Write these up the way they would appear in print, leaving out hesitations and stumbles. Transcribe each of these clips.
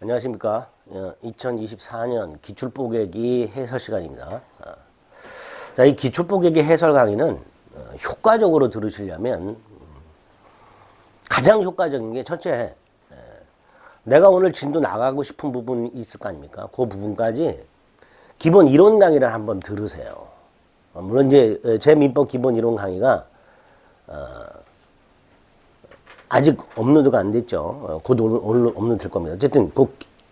안녕하십니까. 2024년 기출뽀개기 해설 시간입니다. 자, 이 기출뽀개기 해설 강의는 효과적으로 들으시려면 가장 효과적인 게 첫째, 내가 오늘 진도 나가고 싶은 부분이 있을 거 아닙니까? 그 부분까지 기본 이론 강의를 한번 들으세요. 물론 이제 제 민법 기본 이론 강의가 아직 업로드가 안 됐죠. 곧 오늘 업로드 될 겁니다. 어쨌든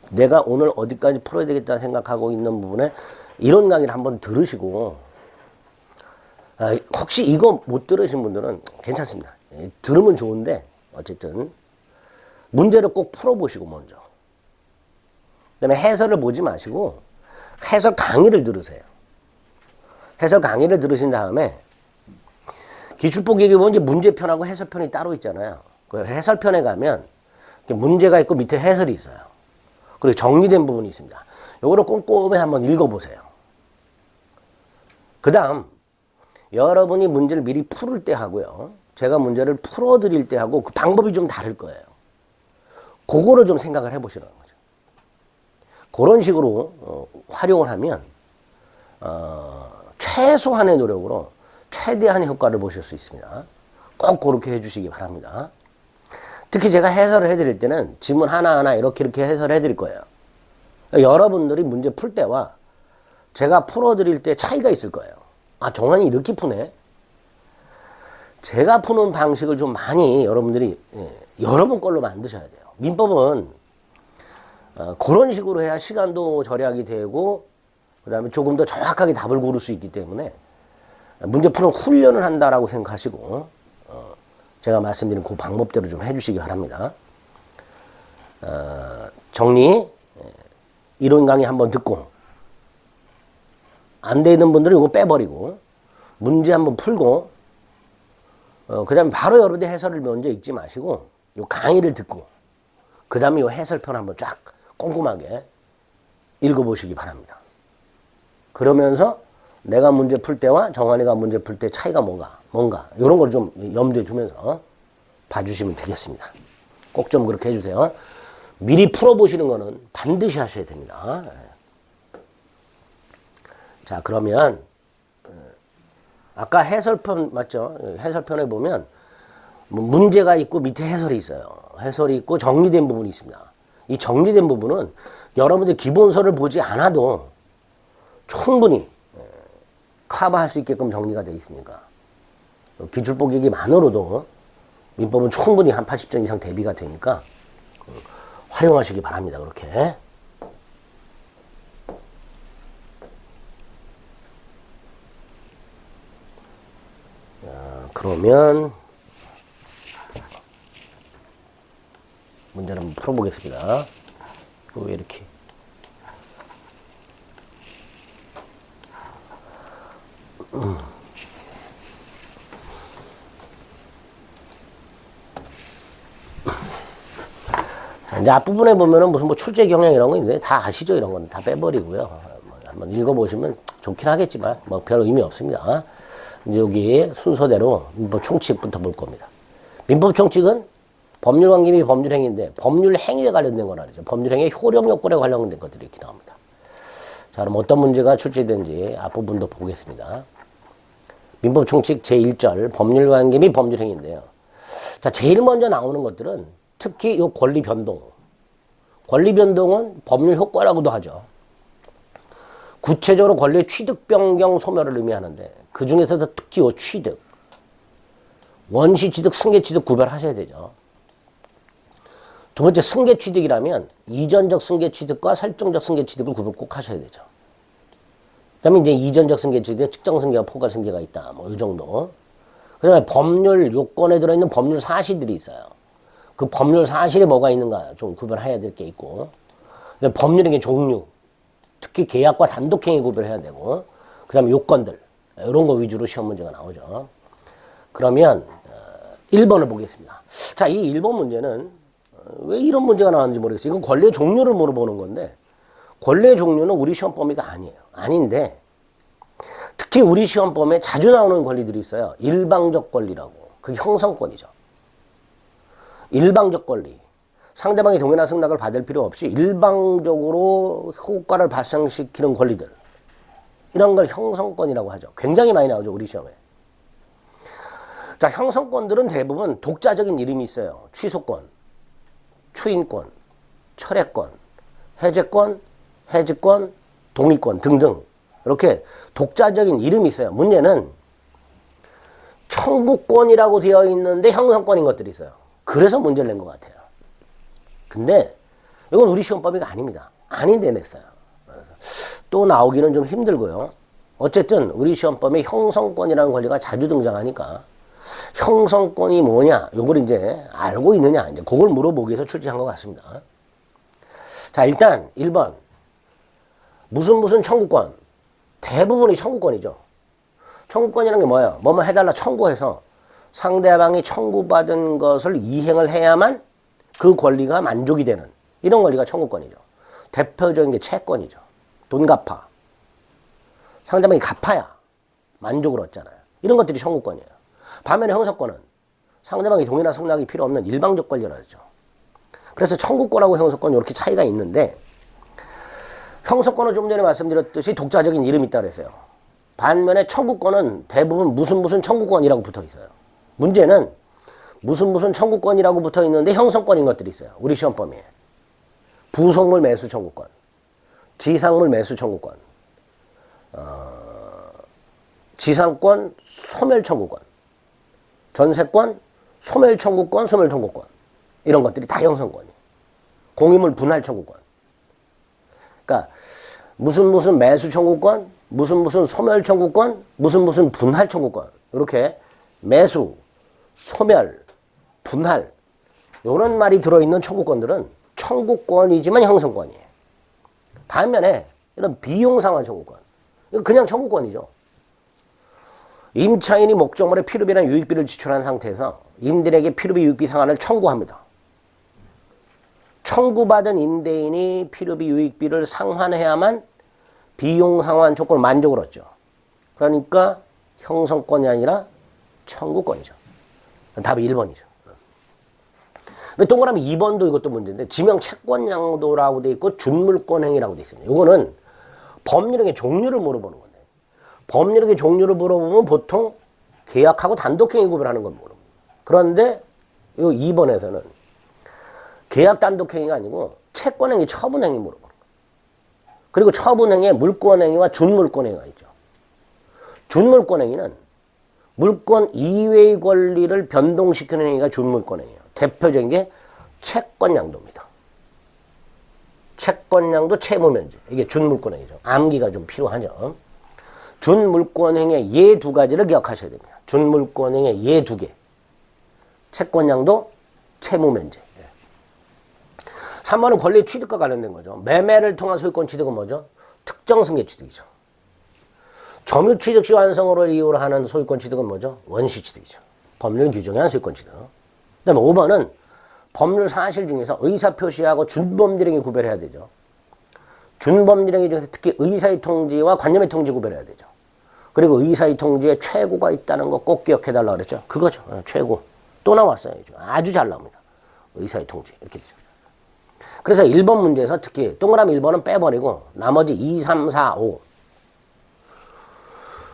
내가 오늘 어디까지 풀어야 되겠다 생각하고 있는 부분에 이론 강의를 한번 들으시고, 혹시 이거 못 들으신 분들은 괜찮습니다. 들으면 좋은데 어쨌든 문제를 꼭 풀어보시고 먼저, 그다음에 해설을 보지 마시고 해설 강의를 들으세요. 해설 강의를 들으신 다음에 기출뽀개기 보면 이제 문제편하고 해설편이 따로 있잖아요. 그 해설편에 가면 문제가 있고 밑에 해설이 있어요. 그리고 정리된 부분이 있습니다. 요거를 꼼꼼히 한번 읽어보세요. 그 다음 여러분이 문제를 미리 풀을 때 하고요, 제가 문제를 풀어드릴 때 하고 그 방법이 좀 다를 거예요. 그거를 좀 생각을 해보시라는 거죠. 그런 식으로 활용을 하면 최소한의 노력으로 최대한의 효과를 보실 수 있습니다. 꼭 그렇게 해주시기 바랍니다. 특히 제가 해설을 해드릴 때는 지문 하나하나 이렇게 해설을 해드릴 거예요. 여러분들이 문제 풀 때와 제가 풀어드릴 때 차이가 있을 거예요. 아, 정환이 이렇게 푸네. 제가 푸는 방식을 좀 많이 여러분들이 여러분 걸로 만드셔야 돼요. 민법은 그런 식으로 해야 시간도 절약이 되고 그 다음에 조금 더 정확하게 답을 고를 수 있기 때문에 문제 푸는 훈련을 한다라고 생각하시고 제가 말씀드린 그 방법대로 좀 해주시기 바랍니다. 정리, 이론 강의 한번 듣고 안 되는 분들은 이거 빼버리고 문제 한번 풀고 그 다음에 바로 여러분들 해설을 먼저 읽지 마시고 이 강의를 듣고 그 다음에 이 해설편 한번 쫙 꼼꼼하게 읽어보시기 바랍니다. 그러면서 내가 문제 풀 때와 정환이가 문제 풀 때 차이가 뭔가 이런 걸 좀 염두에 두면서 봐주시면 되겠습니다. 꼭 좀 그렇게 해주세요. 미리 풀어보시는 거는 반드시 하셔야 됩니다. 자, 그러면 아까 해설편 맞죠? 해설편에 보면 문제가 있고 밑에 해설이 있어요. 해설이 있고 정리된 부분이 있습니다. 이 정리된 부분은 여러분들 기본서를 보지 않아도 충분히 커버할 수 있게끔 정리가 되어 있으니까 기출뽀개기만으로도 민법은 충분히 한 80점 이상 대비가 되니까 활용하시기 바랍니다. 그렇게. 자, 그러면 문제를 한번 풀어보겠습니다. 왜 이렇게 자, 이제 앞부분에 보면은 무슨 뭐 출제 경향 이런 거 있는데 다 아시죠? 이런 건 다 빼버리고요. 한번 읽어보시면 좋긴 하겠지만 뭐 별 의미 없습니다. 이제 여기 순서대로 민법 총칙부터 볼 겁니다. 민법 총칙은 법률 관계비 법률 행위인데 법률 행위에 관련된 건 아니죠. 법률 행위 효력 요건에 관련된 것들이 이렇게 나옵니다. 자, 그럼 어떤 문제가 출제되는지 앞부분도 보겠습니다. 민법 총칙 제1절 법률 관계비 법률 행위인데요. 자, 제일 먼저 나오는 것들은 특히 요 권리 변동. 권리 변동은 법률 효과라고도 하죠. 구체적으로 권리의 취득 변경 소멸을 의미하는데 그 중에서도 특히 요 취득, 원시 취득, 승계 취득 구별하셔야 되죠. 두 번째 승계 취득이라면 이전적 승계 취득과 설정적 승계 취득을 구별 꼭 하셔야 되죠. 그다음에 이제 이전적 승계 취득에 측정 승계와 포괄 승계가 있다. 뭐 이 정도. 그다음에 법률 요건에 들어있는 법률 사실들이 있어요. 그 법률 사실에 뭐가 있는가 좀 구별해야 될 게 있고, 그다음에 법률의 종류, 특히 계약과 단독행위 구별해야 되고, 그다음에 요건들 이런 거 위주로 시험 문제가 나오죠. 그러면 1번을 보겠습니다. 자, 이 1번 문제는 왜 이런 문제가 나왔는지 모르겠어요. 이건 권리의 종류를 물어보는 건데 권리의 종류는 우리 시험 범위가 아니에요. 아닌데 특히 우리 시험 범위에 자주 나오는 권리들이 있어요. 일방적 권리라고. 그게 형성권이죠. 일방적 권리. 상대방이 동의나 승낙을 받을 필요 없이 일방적으로 효과를 발생시키는 권리들, 이런 걸 형성권이라고 하죠. 굉장히 많이 나오죠, 우리 시험에. 자, 형성권들은 대부분 독자적인 이름이 있어요. 취소권, 추인권, 철회권, 해제권, 해지권, 동의권 등등 이렇게 독자적인 이름이 있어요. 문제는 청구권이라고 되어 있는데 형성권인 것들이 있어요. 그래서 문제를 낸 것 같아요. 근데 이건 우리 시험법이 아닙니다. 아닌데 냈어요. 그래서 또 나오기는 좀 힘들고요. 어쨌든 우리 시험법에 형성권이라는 권리가 자주 등장하니까 형성권이 뭐냐, 요걸 이제 알고 있느냐, 이제 그걸 물어보기 위해서 출제한 것 같습니다. 자, 일단 1번. 무슨 청구권. 대부분이 청구권이죠. 청구권이라는 게 뭐예요? 뭐뭐 해달라 청구해서 상대방이 청구받은 것을 이행을 해야만 그 권리가 만족이 되는 이런 권리가 청구권이죠. 대표적인 게 채권이죠. 돈 갚아. 상대방이 갚아야 만족을 얻잖아요. 이런 것들이 청구권이에요. 반면에 형사권은 상대방이 동의나 승낙이 필요 없는 일방적 권리라 하죠. 그래서 청구권하고 형사권 이렇게 차이가 있는데, 형사권은 좀 전에 말씀드렸듯이 독자적인 이름이 있다고 했어요. 반면에 청구권은 대부분 무슨 청구권이라고 붙어 있어요. 문제는 무슨 청구권이라고 붙어 있는데 형성권인 것들이 있어요. 우리 시험법에. 부속물 매수 청구권, 지상물 매수 청구권, 지상권 소멸 청구권, 전세권 소멸 청구권, 소멸 통고권, 이런 것들이 다 형성권이에요. 공유물 분할 청구권. 그러니까 무슨 매수 청구권, 무슨 소멸 청구권, 무슨 분할 청구권, 이렇게 매수, 소멸, 분할 이런 말이 들어있는 청구권들은 청구권이지만 형성권이에요. 반면에 이런 비용상환 청구권, 이건 그냥 청구권이죠. 임차인이 목적물에 필요비나 유익비를 지출한 상태에서 임대인에게 필요비 유익비 상환을 청구합니다. 청구받은 임대인이 필요비 유익비를 상환해야만 비용 상환 조건을 만족을 얻죠. 그러니까 형성권이 아니라 청구권이죠. 답이 1번이죠. 근데 동그라미 2번도 이것도 문제인데, 지명 채권 양도라고 돼 있고 준물권 행위라고 돼 있습니다. 이거는 법률행위 종류를 물어보는 건데, 법률행위 종류를 물어보면 보통 계약하고 단독행위 구별하는 걸 물어봅니다. 그런데 이 2번에서는 계약 단독행위가 아니고 채권행위, 처분행위 물어보는 거예요. 그리고 처분행위에 물권행위와 준물권행위가 있죠. 준물권행위는 물권 이외의 권리를 변동시키는 행위가 준물권행위예요. 대표적인 게 채권양도입니다. 채권양도 채무면제, 이게 준물권행위죠. 암기가 좀 필요하죠. 준물권행위의 예 두 가지를 기억하셔야 됩니다. 준물권행위의 예 두 개. 채권양도, 채무면제. 3번은 권리 취득과 관련된 거죠. 매매를 통한 소유권 취득은 뭐죠? 특정 승계 취득이죠. 점유 취득 시 완성으로 이유로 하는 소유권 취득은 뭐죠? 원시 취득이죠. 법률 규정에 한 소유권 취득. 그다음에 5번은 법률 사실 중에서 의사 표시하고 준법률행위 구별해야 되죠. 준법률행위 중에서 특히 의사의 통지와 관념의 통지 구별해야 되죠. 그리고 의사의 통지에 최고가 있다는 거 꼭 기억해달라고 그랬죠. 그거죠. 최고. 또 나왔어요. 아주 잘 나옵니다. 의사의 통지. 이렇게 되죠. 그래서 1번 문제에서 특히 동그라미 1번은 빼버리고 나머지 2, 3, 4, 5.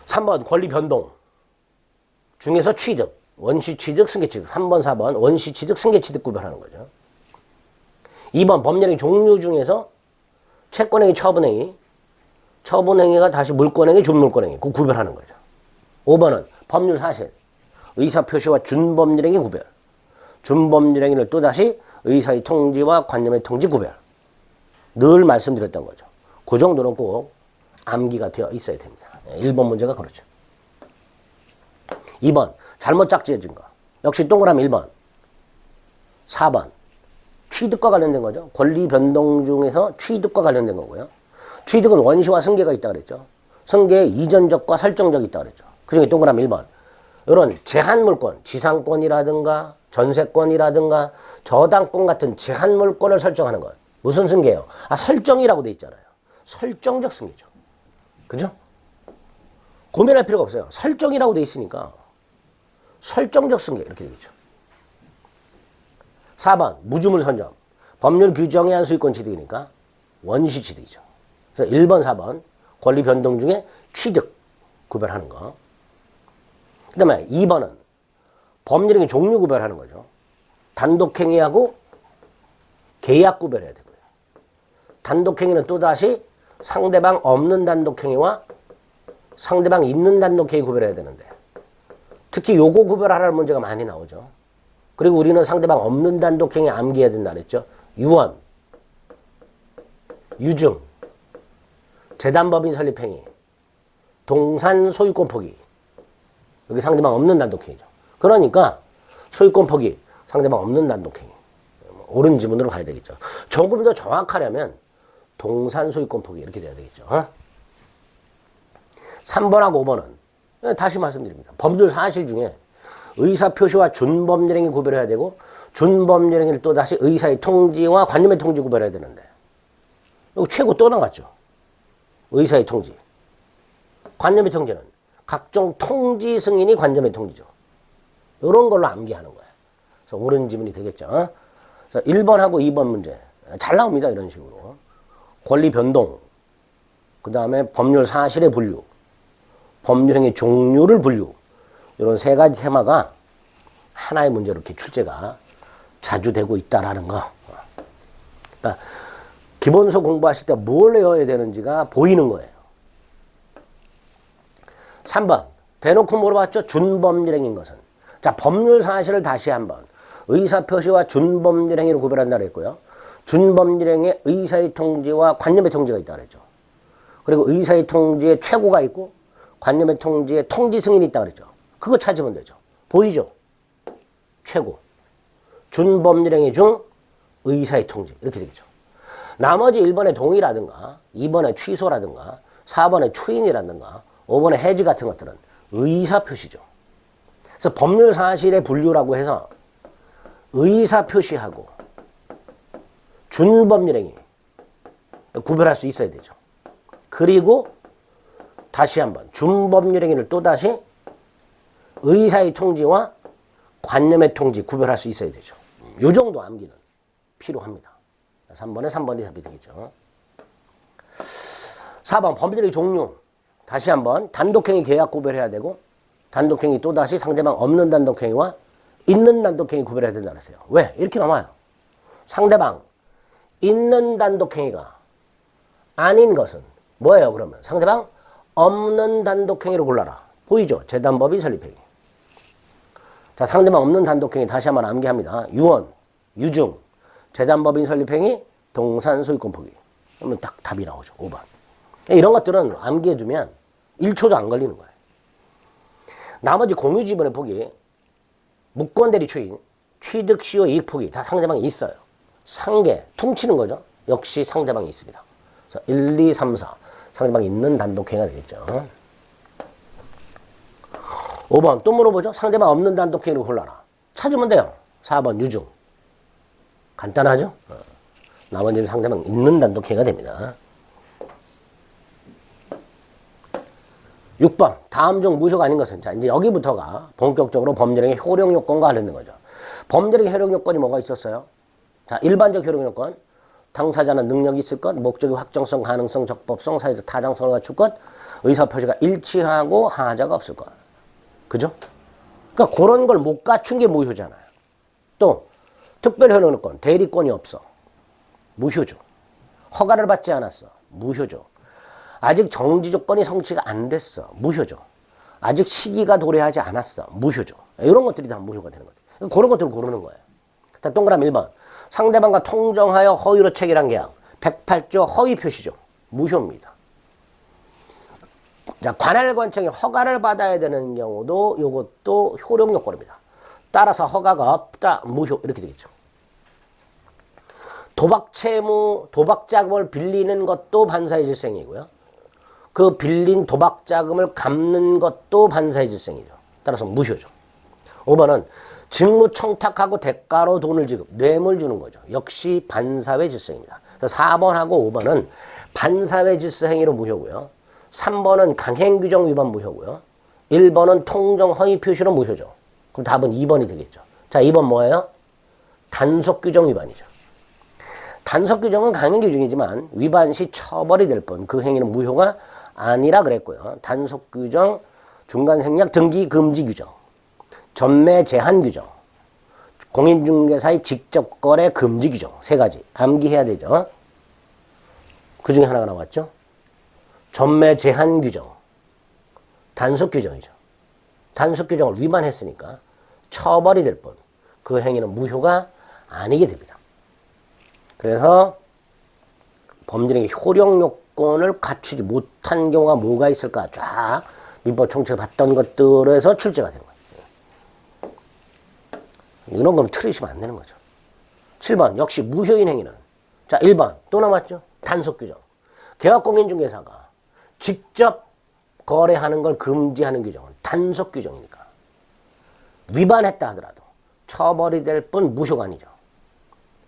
3번 권리 변동 중에서 취득, 원시 취득, 승계 취득. 3번, 4번 원시 취득, 승계 취득 구별하는 거죠. 2번 법률행위 종류 중에서 채권행위, 처분행위, 처분행위가 다시 물권행위, 준물권행위 그 구별하는 거죠. 5번은 법률 사실, 의사표시와 준법률행위 구별, 준법률행위를 또다시 의사의 통지와 관념의 통지 구별. 늘 말씀드렸던 거죠. 그 정도는 꼭 암기가 되어 있어야 됩니다. 1번 문제가 그렇죠. 2번 잘못 짝지어진 거. 역시 동그라미 1번. 4번 취득과 관련된 거죠. 권리 변동 중에서 취득과 관련된 거고요. 취득은 원시와 승계가 있다고 그랬죠. 승계에 이전적과 설정적이 있다고 그랬죠. 그중에 동그라미 1번. 이런 제한물권, 지상권이라든가 전세권이라든가 저당권 같은 제한물권을 설정하는 것. 무슨 승계예요? 설정이라고 돼 있잖아요. 설정적 승계죠. 그죠? 고민할 필요가 없어요. 설정이라고 돼 있으니까 설정적 승계 이렇게 되겠죠. 4번 무주물 선점. 법률 규정에 의한 소유권 취득이니까 원시 취득이죠. 그래서 1번, 4번 권리 변동 중에 취득 구별하는 거. 그 다음에 2번은 법률행위 종류 구별하는 거죠. 단독행위하고 계약 구별해야 되고요. 단독행위는 또다시 상대방 없는 단독행위와 상대방 있는 단독행위 구별해야 되는데 특히 요거 구별하라는 문제가 많이 나오죠. 그리고 우리는 상대방 없는 단독행위 암기해야 된다 그랬죠. 유언, 유증, 재단법인 설립행위, 동산 소유권 포기. 여기 상대방 없는 단독행위죠. 그러니까 소유권 포기, 상대방 없는 단독행위. 옳은 지문으로 가야 되겠죠. 조금 더 정확하려면 동산 소유권 포기 이렇게 돼야 되겠죠. 3번하고 5번은 다시 말씀드립니다. 법률 사실 중에 의사표시와 준법률행위 구별해야 되고 준법률행위를 또다시 의사의 통지와 관념의 통지 구별해야 되는데 여기 최고 또 나왔죠. 의사의 통지. 관념의 통지는 각종 통지 승인이 관점의 통지죠. 이런 걸로 암기하는 거예요. 그래서 옳은 지문이 되겠죠. 그래서 1번하고 2번 문제 잘 나옵니다. 이런 식으로. 권리 변동, 그 다음에 법률 사실의 분류, 법률행위 종류를 분류, 이런 세 가지 테마가 하나의 문제로 이렇게 출제가 자주 되고 있다라는 거. 그러니까 기본서 공부하실 때 뭘 외워야 되는지가 보이는 거예요. 3번 대놓고 물어봤죠. 준법률행위인 것은. 자, 법률 사실을 다시 한번 의사표시와 준법률행위로 구별한다 그랬고요. 준법률행위에 의사의 통지와 관념의 통지가 있다 그랬죠. 그리고 의사의 통지에 최고가 있고 관념의 통지에 통지 승인이 있다 그랬죠. 그거 찾으면 되죠. 보이죠? 최고. 준법률행위 중 의사의 통지 이렇게 되겠죠. 나머지 1번의 동의라든가 2번의 취소라든가 4번의 추인이라든가 5번의 해지 같은 것들은 의사표시죠. 그래서 법률 사실의 분류라고 해서 의사표시하고 준법률행위 구별할 수 있어야 되죠. 그리고 다시 한번 준법률행위를 또다시 의사의 통지와 관념의 통지 구별할 수 있어야 되죠. 요 정도 암기는 필요합니다. 3번에 3번이 답이 되겠죠. 4번 법률의 종류. 다시 한번 단독행위 계약 구별해야 되고 단독행위 또다시 상대방 없는 단독행위와 있는 단독행위 구별해야 된다 그랬어요. 왜? 이렇게 나와요. 상대방 있는 단독행위가 아닌 것은 뭐예요? 그러면 상대방 없는 단독행위로 골라라. 보이죠? 재단법인 설립행위. 자, 상대방 없는 단독행위 다시 한번 암기합니다. 유언, 유증, 재단법인 설립행위, 동산 소유권 포기. 그러면 딱 답이 나오죠. 5번. 이런 것들은 암기해두면 1초도 안 걸리는 거예요. 나머지 공유지분의 포기, 무권대리 추인, 취득 시효 이익 포기 다 상대방이 있어요. 상계, 퉁치는 거죠. 역시 상대방이 있습니다. 그래서 1, 2, 3, 4 상대방이 있는 단독행위가 되겠죠. 5번 또 물어보죠. 상대방 없는 단독행위를 골라라. 찾으면 돼요. 4번 유증. 간단하죠? 나머지는 상대방 있는 단독행위가 됩니다. 6번 다음 중 무효가 아닌 것은. 자, 이제 여기부터가 본격적으로 법률행위 효력 요건과 관련된 거죠. 법률행위 효력 요건이 뭐가 있었어요? 자, 일반적 효력 요건. 당사자는 능력이 있을 것, 목적의 확정성, 가능성, 적법성, 사회적 타당성을 갖출 것, 의사표시가 일치하고 하자가 없을 것. 그죠? 그러니까 그런 걸 못 갖춘 게 무효잖아요. 또 특별 효력 요건, 대리권이 없어. 무효죠. 허가를 받지 않았어. 무효죠. 아직 정지 조건이 성취가 안 됐어. 무효죠. 아직 시기가 도래하지 않았어. 무효죠. 이런 것들이 다 무효가 되는 거죠. 그런 것들을 고르는 거예요. 자, 동그라미 1번. 상대방과 통정하여 허위로 체결한 계약. 108조 허위 표시죠. 무효입니다. 자, 관할관청이 허가를 받아야 되는 경우도 이것도 효력 요건입니다. 따라서 허가가 없다. 무효. 이렇게 되겠죠. 도박 채무, 도박 자금을 빌리는 것도 반사의 질생이고요. 그 빌린 도박 자금을 갚는 것도 반사의 질생이죠. 따라서 무효죠. 5번은 직무 청탁하고 대가로 돈을 지급, 뇌물 주는 거죠. 역시 반사회 질서입니다. 4번하고 5번은 반사회 질서 행위로 무효고요. 3번은 강행규정 위반 무효고요. 1번은 통정 허위 표시로 무효죠. 그럼 답은 2번이 되겠죠. 자, 2번 뭐예요? 단속 규정 위반이죠. 단속 규정은 강행 규정이지만 위반 시 처벌이 될 뿐 그 행위는 무효가 아니라 그랬고요. 단속 규정, 중간 생략 등기 금지 규정, 전매 제한 규정, 공인중개사의 직접 거래 금지 규정 세 가지 암기해야 되죠. 그 중에 하나가 나왔죠. 전매 제한 규정, 단속 규정이죠. 단속 규정을 위반했으니까 처벌이 될 뿐 그 행위는 무효가 아니게 됩니다. 그래서 범죄행위 효력 요건을 갖추지 못한 경우가 뭐가 있을까? 쫙 민법 총칙을 봤던 것들에서 출제가 되는 거예요. 이런 거는 틀리시면 안 되는 거죠. 7번 역시 무효인 행위는 자 1번 또 남았죠. 단속 규정. 계약공인중개사가 직접 거래하는 걸 금지하는 규정은 단속 규정이니까 위반했다 하더라도 처벌이 될 뿐 무효가 아니죠.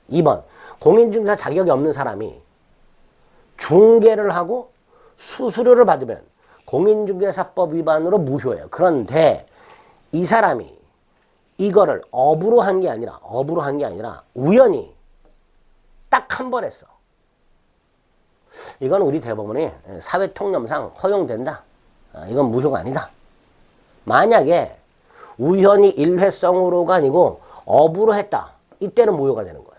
2번 공인중개사 자격이 없는 사람이 중개를 하고 수수료를 받으면 공인중개사법 위반으로 무효예요. 그런데 이 사람이 이거를 업으로 한 게 아니라 우연히 딱 한 번 했어. 이건 우리 대법원이 사회통념상 허용된다. 이건 무효가 아니다. 만약에 우연히 일회성으로가 아니고 업으로 했다. 이때는 무효가 되는 거예요.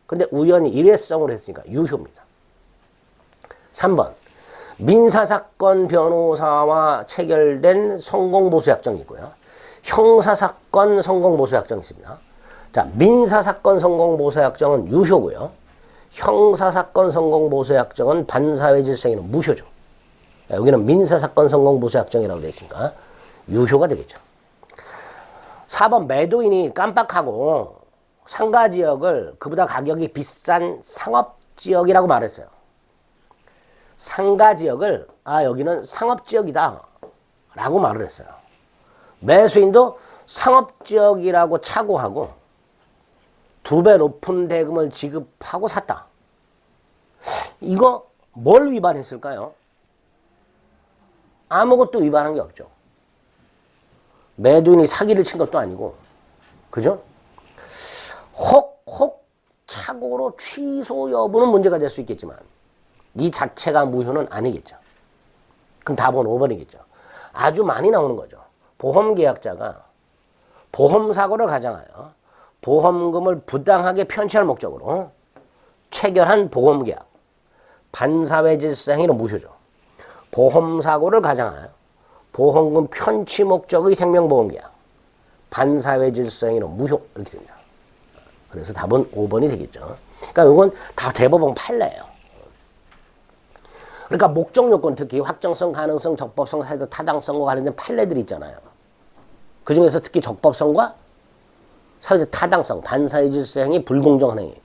근데 우연히 일회성으로 했으니까 유효입니다. 3번 민사사건 변호사와 체결된 성공보수약정이 있고요. 형사사건 성공보수약정이 있습니다. 자, 민사사건 성공보수약정은 유효고요. 형사사건 성공보수약정은 반사회 질서행위는 무효죠. 여기는 민사사건 성공보수약정이라고 되어 있으니까 유효가 되겠죠. 4번 매도인이 깜빡하고 상가지역을 그보다 가격이 비싼 상업지역이라고 말했어요. 상가지역을 여기는 상업지역이다 라고 말을 했어요. 매수인도 상업지역이라고 착오하고 2배 높은 대금을 지급하고 샀다. 이거 뭘 위반했을까요? 아무것도 위반한 게 없죠. 매도인이 사기를 친 것도 아니고, 그죠? 혹 착오로 취소 여부는 문제가 될 수 있겠지만 이 자체가 무효는 아니겠죠. 그럼 답은 5번이겠죠. 아주 많이 나오는 거죠. 보험계약자가 보험사고를 가장하여 보험금을 부당하게 편취할 목적으로 체결한 보험계약, 반사회 질서행위는 무효죠. 보험사고를 가장하여 보험금 편취 목적의 생명보험계약, 반사회 질서행위는 무효 이렇게 됩니다. 그래서 답은 5번이 되겠죠. 그러니까 이건 다 대법원 판례예요. 그러니까 목적 요건 특히 확정성, 가능성, 적법성, 사회적 타당성과 관련된 판례들이 있잖아요. 그 중에서 특히 적법성과 사회적 타당성, 반사회 질서 행위, 불공정한 행위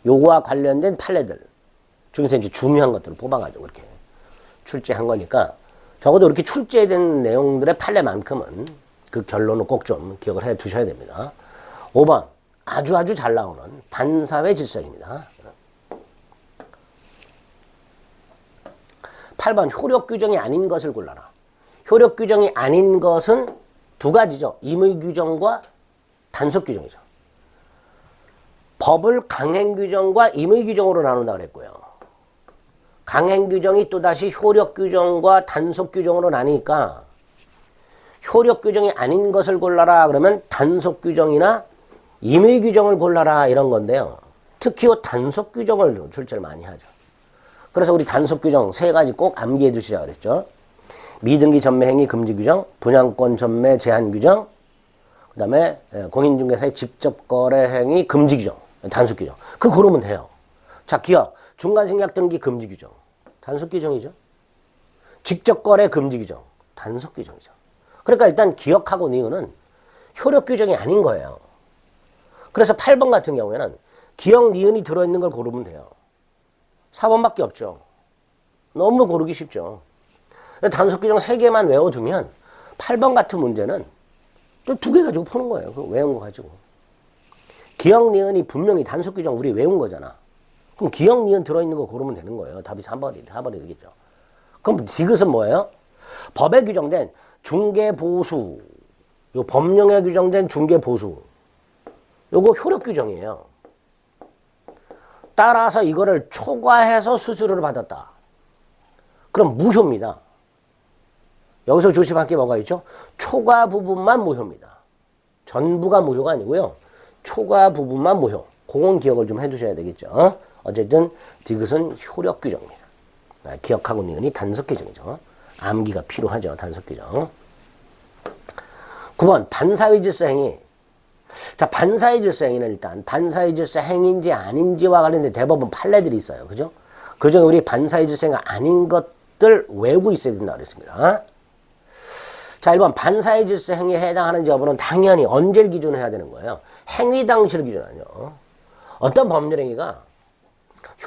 요거와 관련된 판례들 중에서 이제 중요한 것들을 뽑아가지고 이렇게 출제한 거니까 적어도 이렇게 출제된 내용들의 판례만큼은 그 결론을 꼭 좀 기억을 해 두셔야 됩니다. 5번 아주 잘 나오는 반사회 질서입니다. 8번 효력 규정이 아닌 것을 골라라. 효력 규정이 아닌 것은 두 가지죠. 임의 규정과 단속 규정이죠. 법을 강행 규정과 임의 규정으로 나눈다 그랬고요. 강행 규정이 또다시 효력 규정과 단속 규정으로 나뉘니까 효력 규정이 아닌 것을 골라라 그러면 단속 규정이나 임의 규정을 골라라 이런 건데요. 특히 단속 규정을 출제를 많이 하죠. 그래서 우리 단속 규정 세 가지 꼭 암기해 두시라 그랬죠. 미등기 전매 행위 금지 규정, 분양권 전매 제한 규정, 그 다음에 공인중개사의 직접 거래 행위 금지 규정, 단속 규정. 그거 고르면 돼요. 자, 기업, 중간생략 등기 금지 규정, 단속 규정이죠. 직접 거래 금지 규정, 단속 규정이죠. 그러니까 일단 기억하고 니은은 효력 규정이 아닌 거예요. 그래서 8번 같은 경우에는 기억, 니은이 들어있는 걸 고르면 돼요. 4번밖에 없죠. 너무 고르기 쉽죠. 단속 규정 3개만 외워두면 8번 같은 문제는 또 2개 가지고 푸는 거예요. 그거 외운 거 가지고. 기억, 니은이 분명히 단속 규정 우리 외운 거잖아. 그럼 기억, 니은 들어있는 거 고르면 되는 거예요. 답이 4번이 되겠죠. 그럼 디귿은 뭐예요? 법에 규정된 중개보수, 요 법령에 규정된 중개보수, 요거 효력 규정이에요. 따라서 이거를 초과해서 수수료를 받았다. 그럼 무효입니다. 여기서 조심할 게 뭐가 있죠? 초과 부분만 무효입니다. 전부가 무효가 아니고요. 초과 부분만 무효. 그건 기억을 좀 해두셔야 되겠죠. 어쨌든 디귿은 효력 규정입니다. 기억하고 니은이 단속 규정이죠. 암기가 필요하죠. 단속 규정. 9번 반사회 질서 행위. 자, 반사회 질서 행위는 일단 반사회 질서 행위인지 아닌지와 관련된 대법원 판례들이 있어요. 그죠? 그중에 우리 반사회 질서 행위가 아닌 것들 외우고 있어야 된다고 그랬습니다. 자, 1번 반사회 질서 행위에 해당하는지 여부는 당연히 언제를 기준으로 해야 되는 거예요. 행위 당시를 기준하죠. 어떤 법률 행위가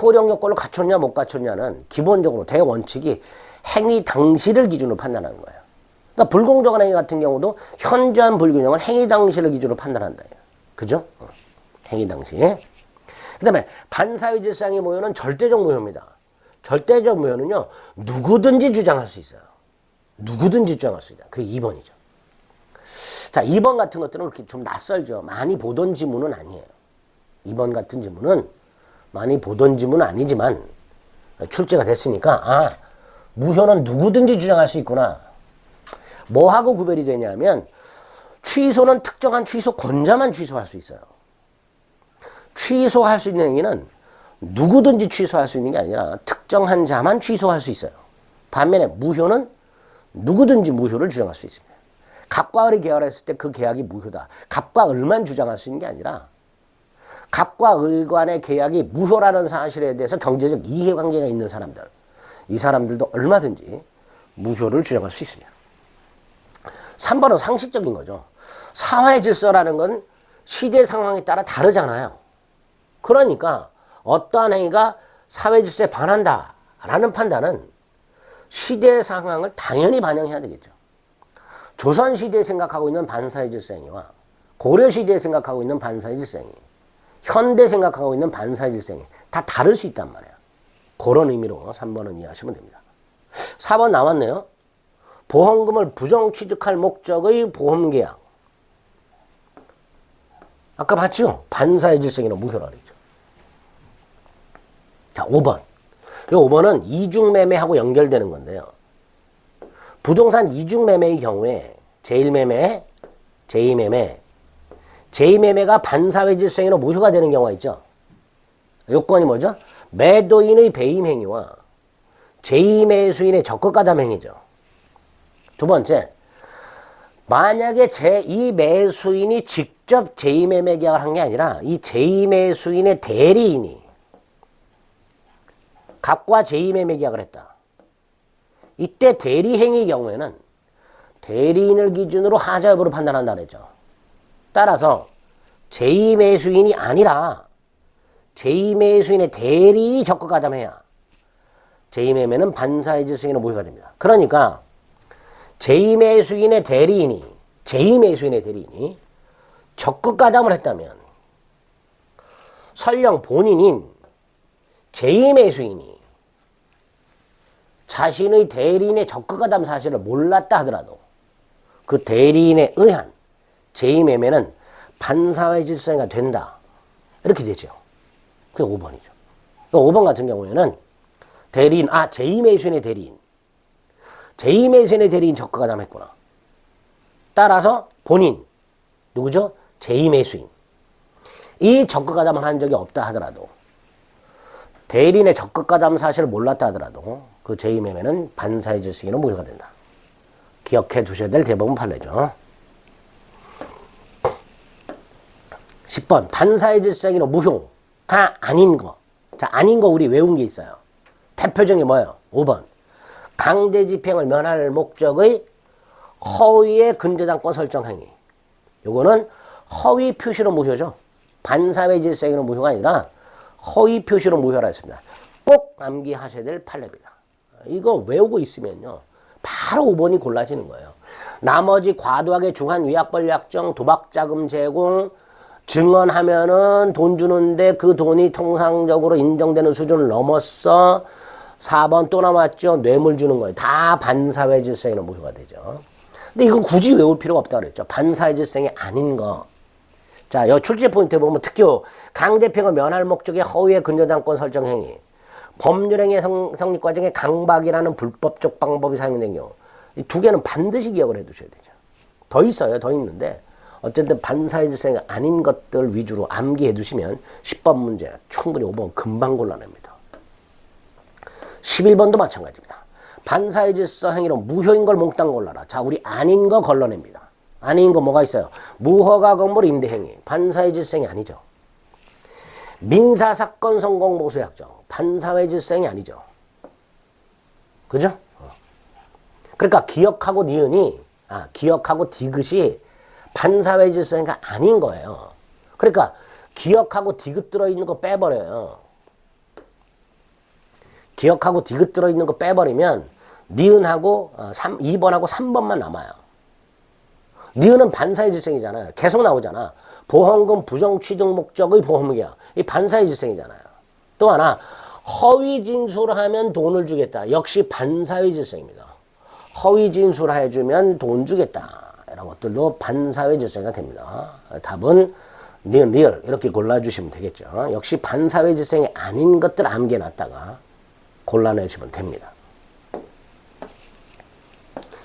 효력 요건을 갖췄냐 못 갖췄냐는 기본적으로 대원칙이 행위 당시를 기준으로 판단하는 거예요. 그러니까 불공정한 행위 같은 경우도 현저한 불균형을 행위 당시를 기준으로 판단한다. 그죠? 행위 당시. 그 다음에 반사회 질서 행위 무효는 절대적 무효입니다. 절대적 무효는요, 누구든지 주장할 수 있어요. 누구든지 주장할 수 있다. 그게 2번이죠. 자, 2번 같은 것들은 그렇게 좀 낯설죠. 많이 보던 지문은 아니에요. 2번 같은 지문은 많이 보던 지문은 아니지만 출제가 됐으니까 아, 무효는 누구든지 주장할 수 있구나. 뭐하고 구별이 되냐면 취소는 특정한 취소권자만 취소할 수 있어요. 취소할 수 있는 행위는 누구든지 취소할 수 있는 게 아니라 특정한 자만 취소할 수 있어요. 반면에 무효는 누구든지 무효를 주장할 수 있습니다. 갑과 을이 계약했을 때 그 계약이 무효다. 갑과 을만 주장할 수 있는 게 아니라 갑과 을 간의 계약이 무효라는 사실에 대해서 경제적 이해관계가 있는 사람들, 이 사람들도 얼마든지 무효를 주장할 수 있습니다. 3번은 상식적인 거죠. 사회 질서라는 건 시대 상황에 따라 다르잖아요. 그러니까 어떠한 행위가 사회 질서에 반한다라는 판단은 시대 상황을 당연히 반영해야 되겠죠. 조선시대에 생각하고 있는 반사회 질서 행위와 고려시대에 생각하고 있는 반사회 질서 행위, 현대 생각하고 있는 반사회 질서 행위 다 다를 수 있단 말이에요. 그런 의미로 3번은 이해하시면 됩니다. 4번 나왔네요. 보험금을 부정 취득할 목적의 보험계약. 아까 봤죠? 반사회 질서 행위는 무효라고 그랬죠. 자, 5번. 이 5번은 이중매매하고 연결되는 건데요. 부동산 이중매매의 경우에 제1매매, 제2매매, 제2매매가 반사회 질서 행위로 무효가 되는 경우가 있죠. 요건이 뭐죠? 매도인의 배임 행위와 제2매수인의 적극가담 행위죠. 두 번째, 만약에 제2매수인이 직접 제2매매 계약을 한 게 아니라 이 제2매수인의 대리인이 갑과 제2매매 계약을 했다. 이때 대리행위 경우에는 대리인을 기준으로 하자 여부를 판단한다 그랬죠. 따라서 제2매수인이 아니라 제2매수인의 대리인이 적극가담해야 제2매매는 반사회 질서 행위로 무효가 됩니다. 그러니까 제2매수인의 대리인이 적극가담을 했다면 설령 본인인 제2매수인이 자신의 대리인의 적극가담 사실을 몰랐다 하더라도 그 대리인에 의한 제2매매는 반사회 질서 행위가 된다. 이렇게 되죠. 그게 5번이죠. 5번 같은 경우에는 대리인, 제2매수인의 대리인. 제2매수인의 대리인 적극가담 했구나. 따라서 본인, 누구죠? 제2매수인. 이 적극가담을 한 적이 없다 하더라도 대리인의 적극가담 사실을 몰랐다 하더라도 그 제2매매는 반사회 질서 행위로 무효가 된다. 기억해 두셔야 될 대법원 판례죠. 10번 반사회 질서 행위로 무효가 아닌 거. 자, 아닌 거 우리 외운 게 있어요. 대표적인 게 뭐예요? 5번 강제 집행을 면할 목적의 허위의 근저당권 설정 행위. 요거는 허위 표시로 무효죠. 반사회 질서 행위로 무효가 아니라 허위 표시로 무효라 했습니다. 꼭 암기하셔야 될 판례입니다. 이거 외우고 있으면요, 바로 5번이 골라지는 거예요. 나머지 과도하게 중한 위약벌 약정, 도박자금 제공, 증언하면은 돈 주는데 그 돈이 통상적으로 인정되는 수준을 넘었어. 4번 또 남았죠. 뇌물 주는 거예요. 다 반사회 질서 행위로 무효가 되죠. 근데 이건 굳이 외울 필요가 없다고 그랬죠. 반사회 질서 행위 아닌 거. 자, 여 출제 포인트 보면 특효 강제평을 면할 목적의 허위의 근저당권 설정 행위, 법률행위 성립 과정에 강박이라는 불법적 방법이 사용된 경우, 이 두 개는 반드시 기억을 해두셔야 되죠. 더 있어요. 더 있는데 어쨌든 반사회 질서가 아닌 것들 위주로 암기해 두시면 10번 문제 충분히 5번 금방 골라냅니다. 11번도 마찬가지입니다. 반사회 질서 행위로 무효인 걸 몽땅 골라라. 자, 우리 아닌 거 걸러냅니다. 아닌 거 뭐가 있어요? 무허가 건물 임대 행위. 반사회 질서 행위 아니죠. 민사사건 성공 모수 약정. 반사회 질서 행위 아니죠. 그죠? 그러니까 기억하고 니은이, 기억하고 디귿이 반사회 질서 행위가 아닌 거예요. 그러니까 기억하고 디귿 들어있는 거 빼버려요. 기억하고 디귿 들어있는 거 빼버리면 니은하고 2번하고 3번만 남아요. 니은은 반사회 질서행위잖아요. 계속 나오잖아. 보험금 부정 취득 목적의 보험계약. 이 반사회 질서행위잖아요. 또 하나 허위 진술하면 돈을 주겠다. 역시 반사회 질서입니다. 허위 진술해주면 돈 주겠다. 이런 것들도 반사회 질서가 됩니다. 답은 니은, 리을 이렇게 골라주시면 되겠죠. 역시 반사회 질서행위 아닌 것들 암기해놨다가 골라내시면 됩니다.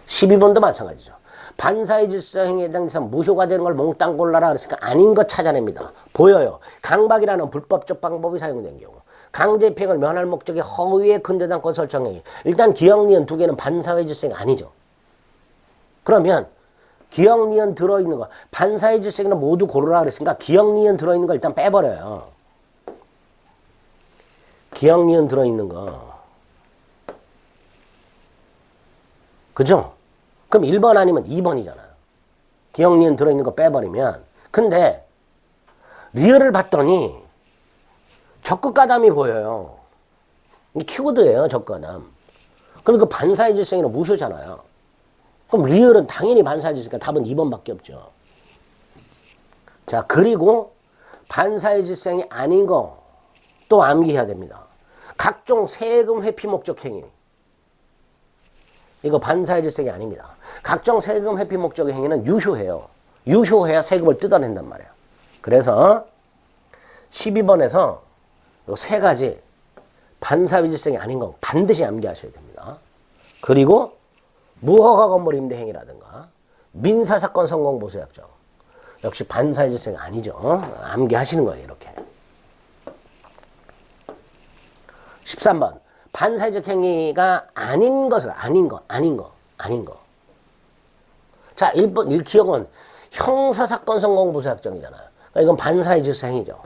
12번도 마찬가지죠. 반사회 질서 행위에 해당해서 무효가 되는 걸 몽땅 골라라 그랬으니까 아닌 것 찾아냅니다. 보여요. 강박이라는 불법적 방법이 사용된 경우. 강제평을 면할 목적의 허위의 근저당권 설정 행위. 일단 기억, 니은 두 개는 반사회 질서 행위 아니죠. 그러면 기억, 니은 들어있는 거 반사회 질서 행위는 모두 고르라 그랬으니까 기억, 니은 들어있는 거 일단 빼버려요. 기억, 니은 들어있는 거. 그죠? 그럼 1번 아니면 2번이잖아요. 기억, 니은 들어있는 거 빼버리면. 근데 리얼을 봤더니 적극가담이 보여요. 키워드예요, 적극가담. 그럼 그 반사회 질서행위는 무효잖아요. 그럼 리얼은 당연히 반사회 질서니까 답은 2번밖에 없죠. 자, 그리고 반사회 질서행위 아닌 거 또 암기해야 됩니다. 각종 세금 회피 목적 행위. 이거 반사회 질서행위 아닙니다. 각종 세금 회피 목적의 행위는 유효해요. 유효해야 세금을 뜯어낸단 말이에요. 그래서 12번에서 이 세 가지 반사회 질서행위 아닌 거 반드시 암기하셔야 됩니다. 그리고 무허가 건물 임대 행위라든가 민사사건 성공 보수 약정. 역시 반사회 질서행위 아니죠. 암기하시는 거예요, 이렇게. 13번. 반사회적 행위가 아닌 것을, 아닌 거. 자, 1번, 1기억은 형사사건 성공 보수 약정이잖아요. 그러니까 이건 반사회 질서 행위죠.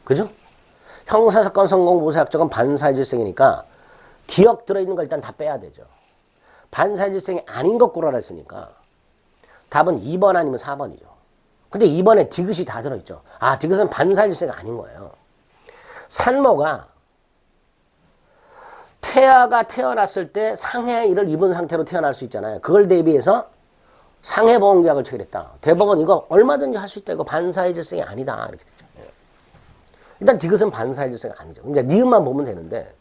그죠? 형사사건 성공 보수 약정은 반사회 질서 행위니까 기억 들어있는 걸 일단 다 빼야 되죠. 반사회 질서 행위 아닌 것 고르라 했으니까 답은 2번 아니면 4번이죠. 근데 2번에 디귿이 다 들어있죠. 디귿은 반사회 질서 행위가 아닌 거예요. 산모가 태아가 태어났을 때 상해를 입은 상태로 태어날 수 있잖아요. 그걸 대비해서 상해보험계약을 체결했다. 대법원 이거 얼마든지 할 수 있다. 이거 반사회 질서행위 아니다. 이렇게 되죠. 일단 디귿은 반사회 질서행위 아니죠. 이제 니은만 보면 되는데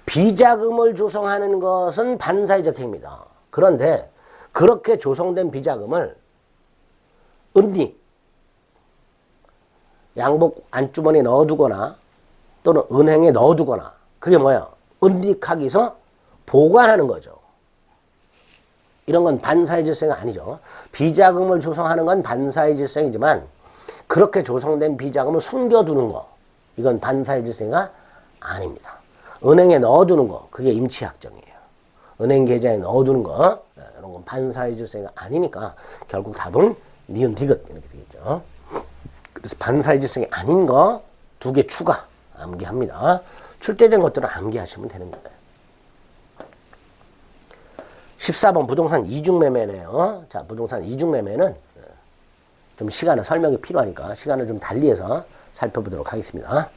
비자금을 조성하는 것은 반사회적 행위입니다. 그런데 그렇게 조성된 비자금을 은닉, 양복 안주머니에 넣어두거나 또는 은행에 넣어두거나 그게 뭐야? 은닉하기서 보관하는 거죠. 이런 건 반사회 질서행위 아니죠. 비자금을 조성하는 건 반사회 질서행위지만 그렇게 조성된 비자금을 숨겨두는 거 이건 반사회 질서행위가 아닙니다. 은행에 넣어두는 거 그게 임치약정이에요. 은행 계좌에 넣어두는 거 이런 건 반사회 질서행위가 아니니까 결국 답은 니은 디귿 이렇게 되겠죠. 그래서 반사회 질서행위 아닌 거 2개 추가 암기합니다. 출제된 것들을 암기하시면 되는 거예요. 14번 부동산 이중매매네요. 자, 부동산 이중매매는 좀 시간을 설명이 필요하니까 시간을 좀 달리해서 살펴보도록 하겠습니다.